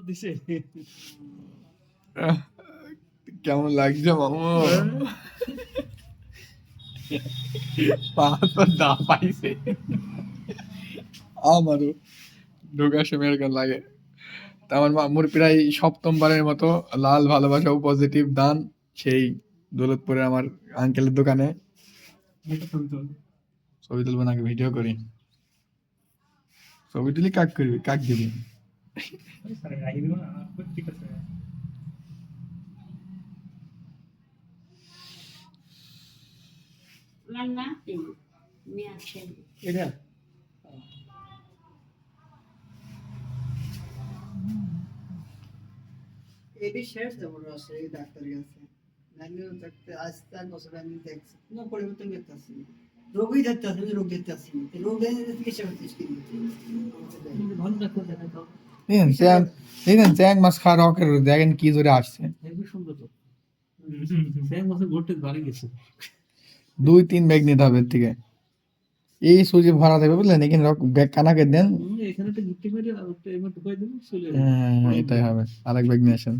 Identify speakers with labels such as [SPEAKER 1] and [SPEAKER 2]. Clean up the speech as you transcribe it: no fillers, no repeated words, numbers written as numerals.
[SPEAKER 1] দিছে
[SPEAKER 2] কেমন লাগছে মামু? পাঁচ দা পাইছে আমারও ঢোকার সময় এরকম লাগে। তা আমার মামুর প্রায় সপ্তমবারের মতো লাল ভালোবাসা ও পজিটিভ দান সেই দৌলতপুরে আমার আঙ্কেলের দোকানে। ছবি তুলবো নাকি ভিডিও করি? ছবি তুলি কাক করবি, কাক দিবি?
[SPEAKER 1] ঠিক আছে এটা
[SPEAKER 3] এটি শেষ যাবো রাজশাহী ডাক্তারের কাছে নাইলেও থাকতে আজ 4 বছর আমি দেখছি কোনো পরিবর্তন করতেছি না। রোগই দেখতে আসি, রোগ দেখতে আসি রোগ চিকিৎসা করতে
[SPEAKER 1] ভালো ডাক্তার দেখাতো
[SPEAKER 2] দেখেন চ্যাং মাছ খাওয়া রকের দেখেন কি জোরে আসছে।
[SPEAKER 1] হেবি সুন্দর তো সেই মাসে ঘুরতে বাড়ি গেছে
[SPEAKER 2] 2-3 ব্যাগ নিতে হবে এর থেকে। এই সুজি ভরা দেবে বুঝলেন, এখানে ব্যাগ কানাকে দেন।
[SPEAKER 1] এখানে তো গিফট করে আর এমনি ঢুকাই দেবো চলে
[SPEAKER 2] এটাই হবে। আরেক ব্যাগ নিয়ে আসেন।